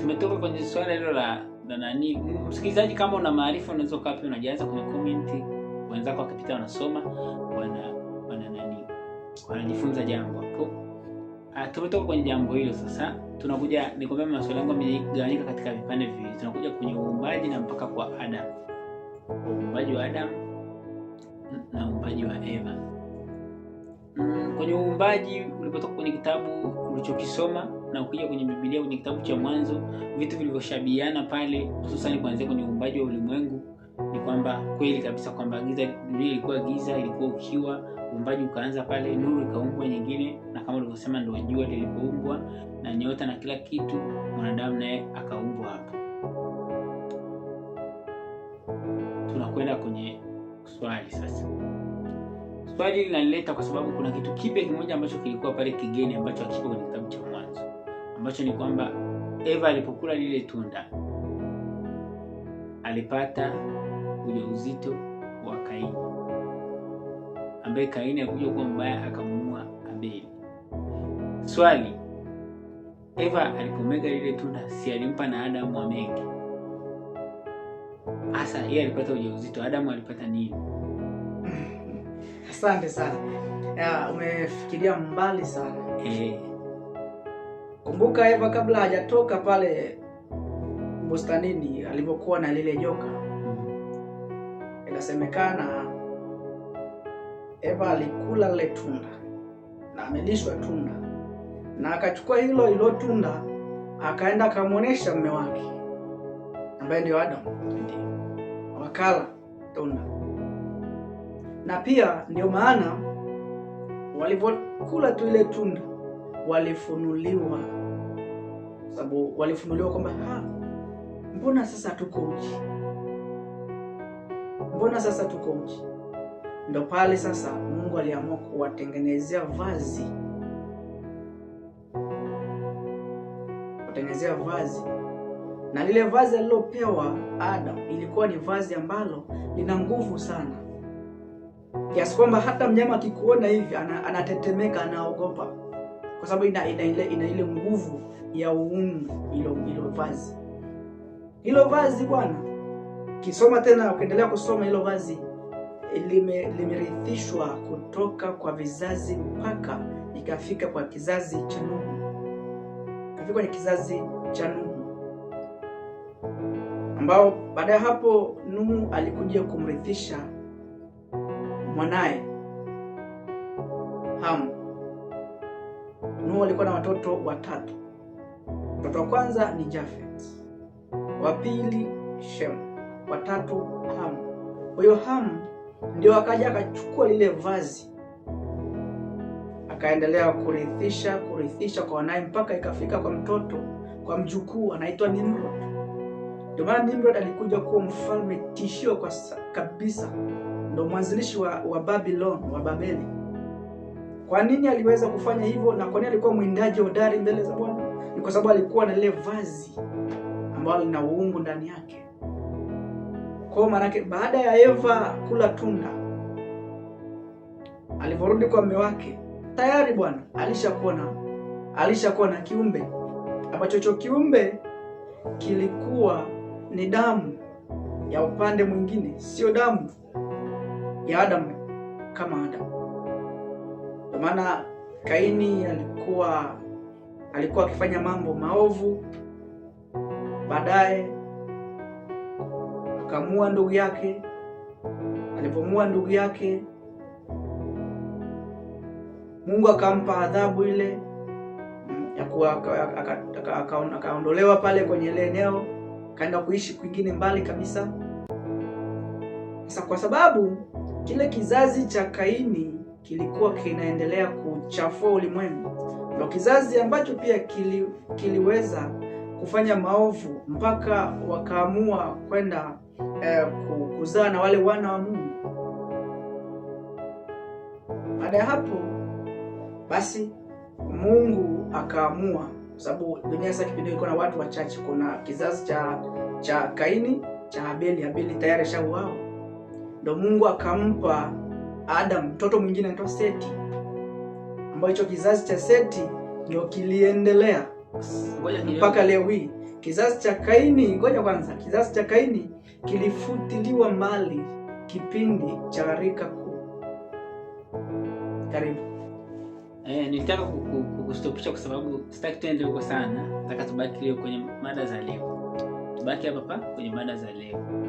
tumetoka kwenye swala hilo la nani. Msikilizaji, kama una maarifa unaweza kapi unajaza kwenye comment, wenzako wakipita wanasoma wanajifunza jambo hapo. Tumetoka kwenye jambo hilo, sasa tunakuja nikwambia maswali yangu yamegawanyika katika vipande viwili. Tunakuja kwenye uumbaji na mpaka kwa Adam. Uumbaji wa Adam na uumbaji wa Eva. Kwenye uumbaji ulipotoka kwenye kitabu ulichokisoma na ukija kwenye Biblia kwenye kitabu cha Mwanzo, vitu vilivyoshabihiana pale, hususan kuanzia kwenye uumbaji wa ulimwengu, ni kwamba kweli kabisa kwamba dunia ilikuwa giza, ilikuwa ukiwa. Uumbaji ukaanza pale, nuru ikaumbwa nyingine, na kama ulivyosema ndio jua lilipoumbwa na nyota na kila kitu, mwanadamu naye akaumbwa hapo. Tunakwenda kwenye swali sasa. Swali linaleta kwa sababu kuna kitu kipya kimoja ambacho kilikuwa pale kigeni, ambacho hakipo kwenye kitabu cha Mwanzo, ambacho ni kwamba Eva alipokula lile tunda alipata ujauzito wa Kaini, ambaye Kaini alikuja kuwa mbaya akamuua Abeli. Swali, Eva alipomega lile tunda si alimpa na Adamu amege? Asa yeye alipata ujauzito, Adamu alipata nini? Asante sana. Umefikiria mbali sana. Kumbuka Eva kabla hajatoka pale bustanini alipokuwa na lile joka. Inasemekana Eva alikula lile tunda na amelishwa tunda, na akachukua hilo tunda akaenda akamuonesha mume wake ambaye ndio Adam. Wakala tunda. Na pia ndio maana walipokula tu ile tunda walifunuliwa, sababu walifunuliwa kwamba mbona sasa tuko uchi? Mbona sasa tuko uchi? Ndio pale sasa Mungu aliamua kuwatengenezea vazi. Kutengenezea vazi. Na lile vazi alilopewa Adam ilikuwa ni vazi ambalo lina nguvu sana, kiasi kwamba hata mnyama akikuona hivi anatetemeka, anaogopa, kwa sababu ina ile nguvu ya uungu hilo vazi. Hilo vazi bwana, kisoma tena ukiendelea kusoma, hilo vazi limerithishwa kutoka kwa vizazi mpaka ikafika kwa kizazi cha Nuhu. Ikafika kwenye kizazi cha Nuhu, ambao baada ya hapo Nuhu alikuja kumrithisha mwanae Hamu. Nuhu alikuwa na watoto watatu. Mtoto wa kwanza ni Jafet, wa pili Shem, wa tatu Hamu. Kwa hiyo Hamu ndio akaja akachukua lile vazi akaendelea kurithisha kwa wanae mpaka ikafika kwa mtoto, kwa mjukuu anaitwa Nimrod. Ndio maana Nimrod alikuja kuwa mfalme tishio kwa kabisa, ndio mwanzilishi wa Babylon, wa Babeli. Kwa nini aliweza kufanya hivyo na kwa nini alikuwa mwindaji hodari mbele za Bwana? Ni kwa sababu alikuwa na lile vazi ambalo lina uungu ndani yake. Kwa maana yake baada ya Eva kula tunda, aliporudi kwa mume wake, tayari Bwana alishakuwa na kiumbe ambacho cho kiumbe kilikuwa ni damu ya upande mwingine, sio damu ya Adam kama Adam. Kwa maana Kaini alikuwa akifanya mambo maovu, baadaye akamua ndugu yake. Alipomua ndugu yake, Mungu akampa adhabu ile ya kuwa akaondolewa pale kwenye ile eneo, kaenda kuishi kwingine mbali kabisa. Sasa kwa sababu kile kizazi cha Kaini kilikuwa kinaendelea kuchafua ulimwengu, ndio kizazi ambacho pia kiliweza kufanya maovu mpaka wakaamua kwenda kuzaa na wale wana wa Mungu. Baada ya hapo basi Mungu akaamua, kwa sababu dunia sasa kipindi ilikuwa na watu wachache, kuna kizazi cha Kaini, cha Abeli. Abeli tayari shauao, ndio Mungu akampa Adam mtoto mwingine anaitwa Seti, ambacho kizazi cha Seti ndio kiliendelea mpaka leo hii. Kizazi cha Kaini, ngoja kwanza, kizazi cha Kaini kilifutiliwa mbali kipindi cha gharika kuu. Karibu. Nitaka kukustopisha kwa sababu sitaki tuende huko sana. Nataka tubaki leo kwenye mada za leo. Tubaki hapa kwenye mada za leo.